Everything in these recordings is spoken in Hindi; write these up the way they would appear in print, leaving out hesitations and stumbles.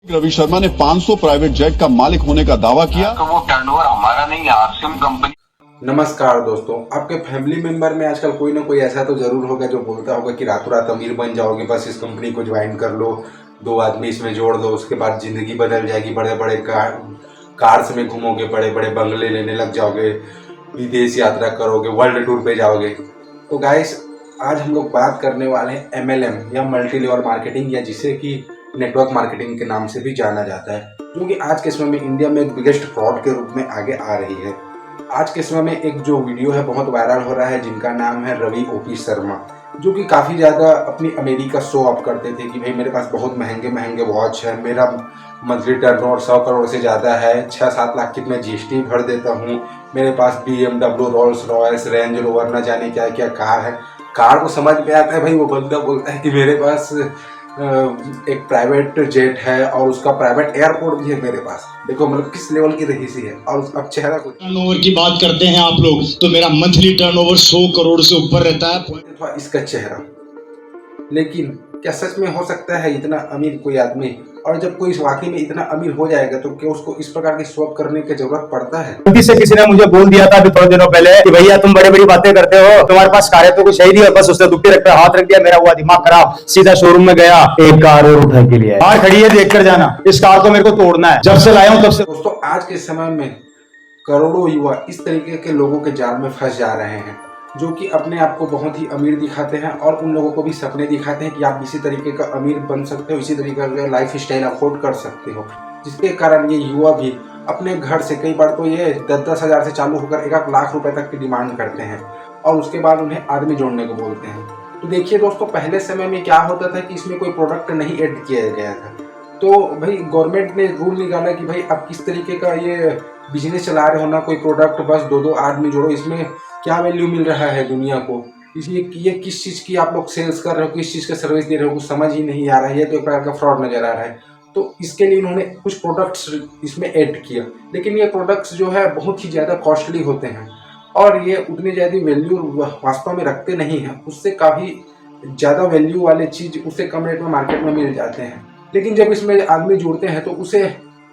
रवि शर्मा ने 500 प्राइवेट जेट का मालिक होने का दावा किया। तो वो टर्नओवर हमारा नहीं है, आरसीएम कंपनी। नमस्कार दोस्तों, आपके फैमिली मेंबर में आजकल कोई ना कोई ऐसा तो जरूर होगा जो बोलता होगा कि रातों रात अमीर बन जाओगे, बस इस कंपनी को ज्वाइन कर लो, 2 आदमी इसमें जोड़ दो, उसके बाद जिंदगी बदल जाएगी, बड़े बड़े कार्स में घूमोगे, बड़े बड़े बंगले लेने लग जाओगे, विदेश यात्रा करोगे, वर्ल्ड टूर पे जाओगे। तो गाइस, आज हम लोग बात करने वाले हैं MLM या मल्टी लेवल मार्केटिंग, या जिसे कि नेटवर्क मार्केटिंग के नाम से भी जाना जाता है, जो कि आज के समय में इंडिया में एक बिगेस्ट फ्रॉड के रूप में आगे आ रही है। आज के समय में एक जो वीडियो है बहुत वायरल हो रहा है, जिनका नाम है रवि OP शर्मा, जो कि काफ़ी ज़्यादा अपनी अमेरिका शो ऑफ करते थे कि भाई मेरे पास बहुत महंगे महंगे वॉच है, मेरा मंथली टर्नओवर 100 करोड़ से ज़्यादा है, 6-7 लाख की मैं GST भर देता हूँ, मेरे पास BMW, Rolls Royce, range rover, न जाने क्या क्या कार है। कार को समझ में आता है भाई, वो बंदा बोलता है कि मेरे पास एक प्राइवेट जेट है और उसका प्राइवेट एयरपोर्ट भी है मेरे पास। देखो मतलब किस लेवल की रहीसी है। और अब चेहरा कुछ टर्नओवर की बात करते हैं आप लोग, तो मेरा मंथली टर्नओवर 100 करोड़ से ऊपर रहता है। इसका चेहरा, लेकिन क्या सच में हो सकता है इतना अमीर कोई आदमी? और जब कोई वाकई में इतना अमीर हो जाएगा तो क्या उसको इस प्रकार की शो ऑफ करने की जरूरत पड़ता है? किसी ने मुझे बोल दिया था अभी थोड़े दिनों पहले कि भैया तुम बड़ी बड़ी बातें करते हो, तुम्हारे पास कार है तो कुछ सही नहीं है, बस उसने दुपट्टे रख पे हाथ रख दिया, मेरा हुआ दिमाग खराब, सीधा शोरूम में गया, एक कार और उठा के लिया, कार खड़ी है देख कर जाना, इस कार को मेरे को तोड़ना है, जब से लाया हूं तब से। दोस्तों, आज के समय में करोड़ों युवा इस तरीके के लोगों के जाल में फंस जा रहे हैं, जो कि अपने आप को बहुत ही अमीर दिखाते हैं और उन लोगों को भी सपने दिखाते हैं कि आप इसी तरीके का अमीर बन सकते हो, इसी तरीके का लाइफ स्टाइल अफोर्ड कर सकते हो, जिसके कारण ये युवा भी अपने घर से कई बार तो ये 10-10 हज़ार से चालू होकर 1 लाख रुपए तक की डिमांड करते हैं और उसके बाद उन्हें आदमी जोड़ने को बोलते हैं। तो देखिए दोस्तों, पहले समय में क्या होता था कि इसमें कोई प्रोडक्ट नहीं ऐड किया गया था, तो भाई गवर्नमेंट ने रूल निकाला कि भाई आप किस तरीके का ये बिजनेस चला रहे हो ना, कोई प्रोडक्ट बस 2-2 आदमी जोड़ो, इसमें क्या वैल्यू मिल रहा है दुनिया को, इसलिए ये किस चीज़ की आप लोग सेल्स कर रहे हो, किस चीज़ का सर्विस दे रहे हो, कुछ समझ ही नहीं आ रहा है, ये तो एक प्रकार का फ्रॉड नज़र आ रहा है। तो इसके लिए उन्होंने कुछ प्रोडक्ट्स इसमें ऐड किया, लेकिन ये प्रोडक्ट्स जो है बहुत ही ज़्यादा कॉस्टली होते हैं और ये उतनी ज़्यादा वैल्यू वास्तव में रखते नहीं हैं, उससे काफ़ी ज़्यादा वैल्यू वाले चीज़ उससे कम रेट में मार्केट में मिल जाते हैं। लेकिन जब इसमें आदमी जुड़ते हैं तो उसे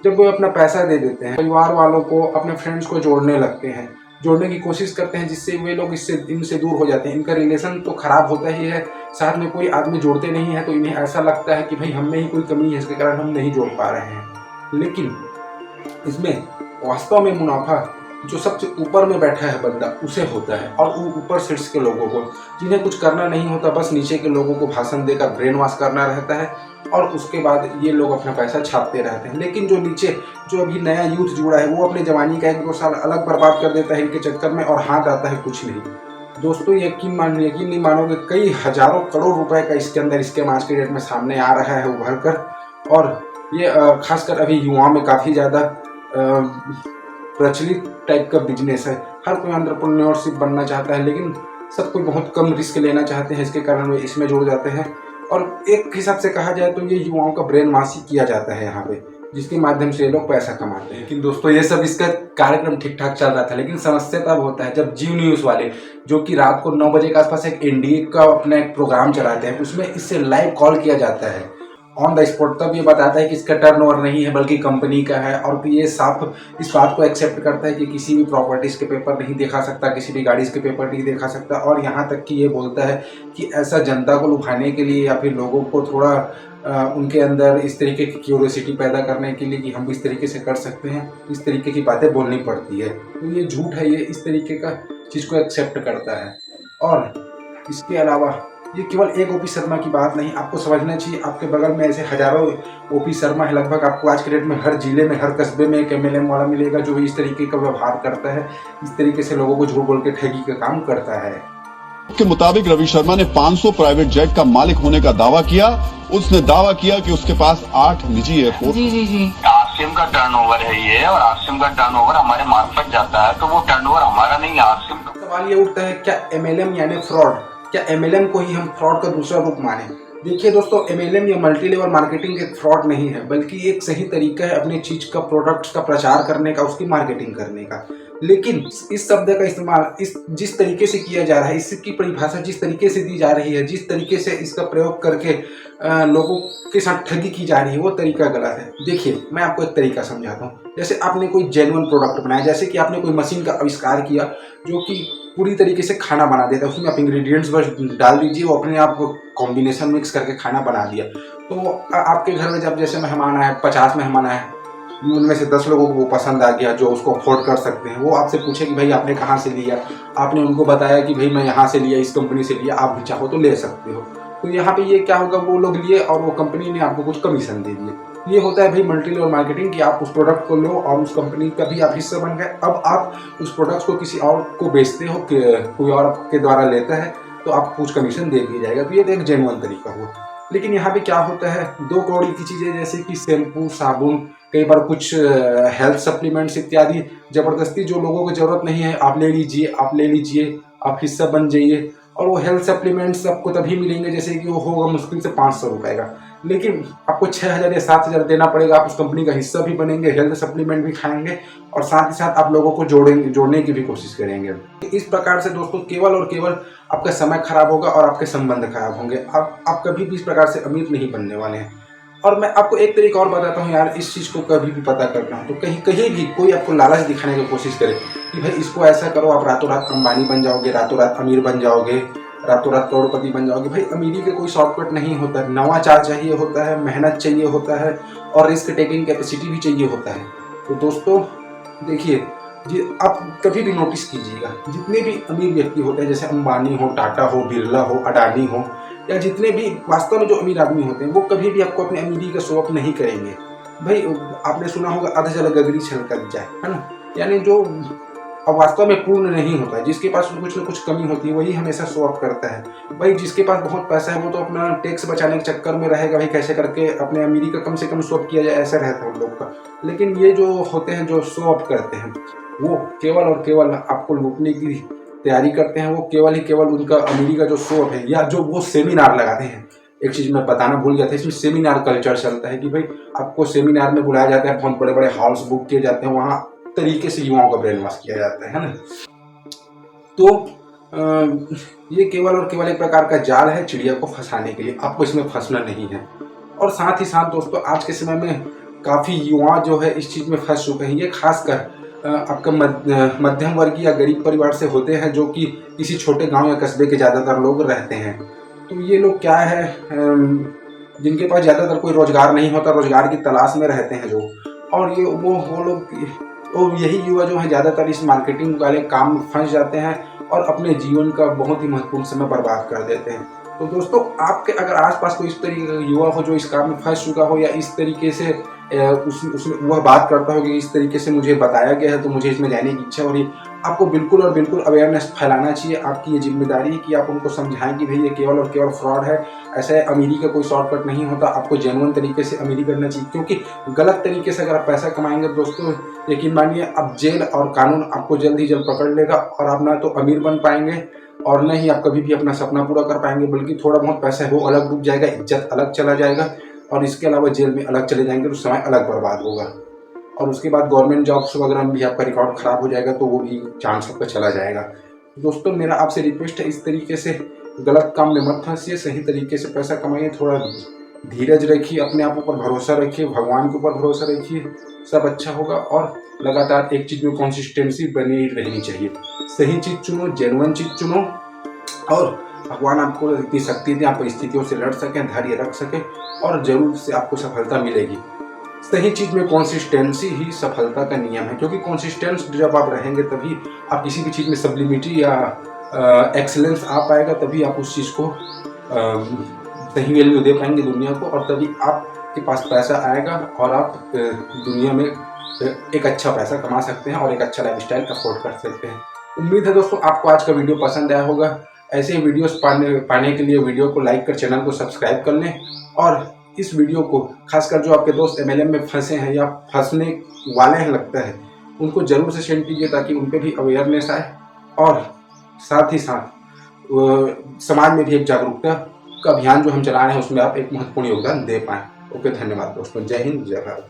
जब वो अपना पैसा दे देते हैं, परिवार वालों को, अपने फ्रेंड्स को जोड़ने लगते हैं, जोड़ने की कोशिश करते हैं, जिससे वे लोग इनसे दूर हो जाते हैं, इनका रिलेशन तो खराब होता ही है, साथ में कोई आदमी जोड़ते नहीं है तो इन्हें ऐसा लगता है कि भाई हम में ही कोई कमी है, इसके कारण हम नहीं जोड़ पा रहे हैं। लेकिन इसमें वास्तव में मुनाफा जो सबसे ऊपर में बैठा है बंदा उसे होता है, और वो ऊपर सीट्स के लोगों को, जिन्हें कुछ करना नहीं होता, बस नीचे के लोगों को भाषण देकर ब्रेन वॉश करना रहता है और उसके बाद ये लोग अपना पैसा छापते रहते हैं। लेकिन जो नीचे जो अभी नया यूथ जुड़ा है वो अपने जवानी का 1-2 साल अलग बर्बाद कर देता है इनके चक्कर में, और हाथ आता है कुछ नहीं। दोस्तों, यकीन नहीं मानोगे, कई हजारों करोड़ रुपए का इसके अंदर स्कैम आज के डेट में सामने आ रहा है उभर कर, और ये खासकर अभी युवाओं में काफ़ी ज़्यादा प्रचलित टाइप का बिजनेस है। हर कोई एंटरप्रेन्योरशिप बनना चाहता है, लेकिन सब कोई बहुत कम रिस्क लेना चाहते हैं, इसके कारण वे इसमें जुड़ जाते हैं। और एक हिसाब से कहा जाए तो ये युवाओं का ब्रेन वॉश ही किया जाता है यहाँ पे, जिसके माध्यम से ये लोग पैसा कमाते हैं। लेकिन दोस्तों, ये सब इसका कार्यक्रम ठीक ठाक चल रहा था, लेकिन समस्या तब होता है जब जियो न्यूज़ वाले, जो कि रात को 9 बजे के आसपास एक NDA का अपना एक प्रोग्राम चलाते हैं, उसमें इससे लाइव कॉल किया जाता है ऑन द स्पॉट, तब ये बताता है कि इसका टर्नओवर नहीं है बल्कि कंपनी का है, और ये साफ इस बात को एक्सेप्ट करता है कि किसी भी प्रॉपर्टीज़ के पेपर नहीं दिखा सकता, किसी भी गाड़ी के पेपर नहीं दिखा सकता, और यहाँ तक कि ये बोलता है कि ऐसा जनता को लुभाने के लिए या फिर लोगों को थोड़ा उनके अंदर इस तरीके की क्यूरियोसिटी पैदा करने के लिए कि हम इस तरीके से कर सकते हैं, इस तरीके की बातें बोलनी पड़ती है। तो ये झूठ है, ये इस तरीके का चीज़ को एक्सेप्ट करता है। और इसके अलावा ये केवल एक OP शर्मा की बात नहीं, आपको समझना चाहिए आपके बगल में ऐसे हजारों OP शर्मा है। लगभग आपको आज के डेट में हर जिले में, हर कस्बे में एक MLM वाला मिलेगा जो इस तरीके का व्यवहार करता है, इस तरीके से लोगों को झूठ बोल के ठगी का काम करता है। के मुताबिक रवि शर्मा ने 500 प्राइवेट जेट का मालिक होने का दावा किया। उसने दावा किया कि उसके पास 8 निजी एयरपोर्ट। जी आरसीएम का टर्नओवर है ये, और आरसीएम का टर्नओवर हमारे मार्फत जाता है, तो वो टर्नओवर हमारा नहीं है, आरसीएम का। सवाल ये उठता है, क्या MLM यानी फ्रॉड, क्या MLM को ही हम फ्रॉड का दूसरा रूप माने? देखिए दोस्तों, MLM या मल्टी लेवल मार्केटिंग एक फ्रॉड नहीं है, बल्कि एक सही तरीका है अपनी चीज़ का, प्रोडक्ट्स का प्रचार करने का, उसकी मार्केटिंग करने का। लेकिन इस शब्द का इस्तेमाल जिस तरीके से किया जा रहा है, इसकी परिभाषा जिस तरीके से दी जा रही है, जिस तरीके से इसका प्रयोग करके लोगों के साथ ठगी की जा रही है वो तरीका गलत है। देखिए मैं आपको एक तरीका समझाता हूँ। जैसे आपने कोई जेन्युइन प्रोडक्ट बनाया, जैसे कि आपने कोई मशीन का आविष्कार किया जो कि पूरी तरीके से खाना बना देता है, उसमें आप इंग्रेडिएंट्स बस डाल दीजिए, वो अपने आप कॉम्बिनेशन मिक्स करके खाना बना दिया। तो आपके घर में जब जैसे मेहमान आए, 50 मेहमान आए, उनमें से 10 लोगों को वो पसंद आ गया जो उसको अफोर्ड कर सकते हैं, वो आपसे पूछे कि भाई आपने कहाँ से लिया, आपने उनको बताया कि भाई मैं यहाँ से लिया, इस कंपनी से लिया, आप भी चाहो तो ले सकते हो। तो यहाँ पे ये क्या होगा, वो लोग लिए और वो कंपनी ने आपको कुछ कमीशन दे दिए। ये होता है भाई मल्टी लेवल मार्केटिंग, कि आप उस प्रोडक्ट को लो और उस कंपनी का भी आप हिस्सा बन गए। अब आप उस प्रोडक्ट को किसी और को बेचते हो, कोई और आपके द्वारा लेता है तो आपको कुछ कमीशन दे दिया जाएगा। तो ये एक जेन्युइन तरीका हुआ। लेकिन यहाँ पे क्या होता है, 2 कौड़ी की चीज़ें जैसे कि शैम्पू, साबुन, कई बार कुछ हेल्थ सप्लीमेंट्स इत्यादि ज़बरदस्ती जो लोगों को ज़रूरत नहीं है, आप ले लीजिए, आप ले लीजिए, आप हिस्सा बन जाइए। और वो हेल्थ सप्लीमेंट्स आपको तभी मिलेंगे जैसे कि वो होगा मुश्किल से 500 रुपये का, लेकिन आपको 6000 या 7000 देना पड़ेगा। आप उस कंपनी का हिस्सा भी बनेंगे, हेल्थ सप्लीमेंट भी खाएंगे और साथ ही साथ आप लोगों को जोड़ने की भी कोशिश करेंगे। इस प्रकार से दोस्तों केवल और केवल आपका समय खराब होगा और आपके संबंध खराब होंगे। आप कभी भी इस प्रकार से अमीर नहीं बनने वाले हैं। और मैं आपको एक तरीका और बताता हूँ यार, इस चीज़ को कभी भी पता करना हो तो कहीं भी कोई आपको लालच दिखाने की कोशिश करे कि भाई इसको ऐसा करो, आप रातों रात अंबानी बन जाओगे, रातों रात अमीर बन जाओगे, रातों रात करोड़पति बन जाओगे। भाई अमीरी का कोई शॉर्टकट नहीं होता है, नवाचार चाहिए होता है, मेहनत चाहिए होता है और रिस्क टेकिंग कैपेसिटी भी चाहिए होता है। तो दोस्तों देखिए, आप कभी भी नोटिस कीजिएगा, जितने भी अमीर व्यक्ति होते हैं, जैसे अंबानी हो, टाटा हो, बिरला हो, अडानी हो, या जितने भी वास्तव में जो अमीर आदमी होते हैं, वो कभी भी आपको अपनी अमीरी का शो ऑफ नहीं करेंगे। भाई आपने सुना होगा अध जल गगरी छलक जाए, है ना, यानी जो वास्तव में पूर्ण नहीं होता है, जिसके पास कुछ न कुछ कमी होती है वही हमेशा शो ऑफ करता है। भाई जिसके पास बहुत पैसा है वो तो अपना टैक्स बचाने के चक्कर में रहेगा, भाई कैसे करके अपने अमीरी का कम से कम शो ऑफ किया जाए, ऐसा रहता है उन लोग का। लेकिन ये जो होते हैं जो शो ऑफ करते हैं, वो केवल और केवल आपको लूटने की तैयारी करते हैं। वो केवल ही केवल उनका अमीरी का जो शो ऑफ है, या जो वो सेमिनार लगाते हैं। एक चीज़ मैं बताना भूल गया था, इसमें सेमिनार कल्चर चलता है कि भाई आपको सेमिनार में बुलाया जाता है, बहुत बड़े बड़े हॉल्स बुक किए जाते हैं, वहाँ तरीके से युवाओं का ब्रेन वॉश किया जाता है ना। तो ये केवल और केवल एक प्रकार का जाल है चिड़िया को फंसाने के लिए, आपको इसमें फंसना नहीं है। और साथ ही साथ दोस्तों आज के समय में काफ़ी युवा जो है इस चीज़ में फंस चुके हैं। ये खासकर आपका मध्यम वर्गीय या गरीब परिवार से होते हैं, जो कि किसी छोटे गांव या कस्बे के ज़्यादातर लोग रहते हैं। तो ये लोग क्या है, जिनके पास ज़्यादातर कोई रोज़गार नहीं होता, रोज़गार की तलाश में रहते हैं जो, और ये वो लोग, तो यही युवा जो है ज़्यादातर इस मार्केटिंग वाले काम में फंस जाते हैं और अपने जीवन का बहुत ही महत्वपूर्ण समय बर्बाद कर देते हैं। तो दोस्तों आपके अगर आसपास कोई इस तरीके का युवा हो जो इस काम में फंस चुका हो, या इस तरीके से उसमें वह बात करता हो कि इस तरीके से मुझे बताया गया है तो मुझे इसमें जाने की इच्छा हो रही है, आपको बिल्कुल और बिल्कुल अवेयरनेस फैलाना चाहिए। आपकी ये जिम्मेदारी है कि आप उनको समझाएं कि भाई ये केवल और केवल फ्रॉड है, ऐसे अमीरी का कोई शॉर्टकट नहीं होता, आपको जेन्युइन तरीके से अमीरी करना चाहिए। क्योंकि गलत तरीके से अगर आप पैसा कमाएंगे दोस्तों, यकीन मानिए अब जेल और कानून आपको जल्द ही जल्द पकड़ लेगा और आप ना तो अमीर बन पाएंगे और न ही आप कभी भी अपना सपना पूरा कर पाएंगे, बल्कि थोड़ा बहुत पैसा है वो अलग डूब जाएगा, इज्जत अलग चला जाएगा और इसके अलावा जेल में अलग चले जाएंगे तो समय अलग बर्बाद होगा। और उसके बाद गवर्नमेंट जॉब्स वगैरह में भी आपका रिकॉर्ड ख़राब हो जाएगा, तो वो भी चांस आपका चला जाएगा। दोस्तों मेरा आपसे रिक्वेस्ट है, इस तरीके से गलत काम में मत फंसिए, सही तरीके से पैसा कमाइए, थोड़ा धीरज रखिए, अपने आप ऊपर भरोसा रखिए, भगवान के ऊपर भरोसा रखिए, सब अच्छा होगा। और लगातार एक चीज़ में कंसिस्टेंसी बनी रहनी चाहिए, सही चीज़ चुनो, जेन्युइन चीज़ चुनो और भगवान आपको इतनी शक्ति दें आप परिस्थितियों से लड़ सकें, धैर्य रख सकें और जरूर से आपको सफलता मिलेगी। सही चीज़ में कंसिस्टेंसी ही सफलता का नियम है, क्योंकि कंसिस्टेंस जब आप रहेंगे तभी आप किसी भी चीज़ में सब्लिमिटी या एक्सीलेंस आ पाएगा, तभी आप उस चीज़ को सही वैल्यू दे पाएंगे दुनिया को, और तभी आपके पास पैसा आएगा और आप दुनिया में एक अच्छा पैसा कमा सकते हैं और एक अच्छा लाइफस्टाइल अफोर्ड कर सकते हैं। उम्मीद है दोस्तों आपको आज का वीडियो पसंद आया होगा। ऐसे ही वीडियोस पाने के लिए वीडियो को लाइक कर चैनल को सब्सक्राइब कर लें, और इस वीडियो को खासकर जो आपके दोस्त MLM में फंसे हैं या फंसने वाले हैं लगता है, उनको ज़रूर से शेयर कीजिए ताकि उन पर भी अवेयरनेस आए और साथ ही साथ समाज में भी एक जागरूकता का अभियान जो हम चला रहे हैं उसमें आप एक महत्वपूर्ण योगदान दे पाएँ। ओके, धन्यवाद दोस्तों, जय हिंद, जय भारत।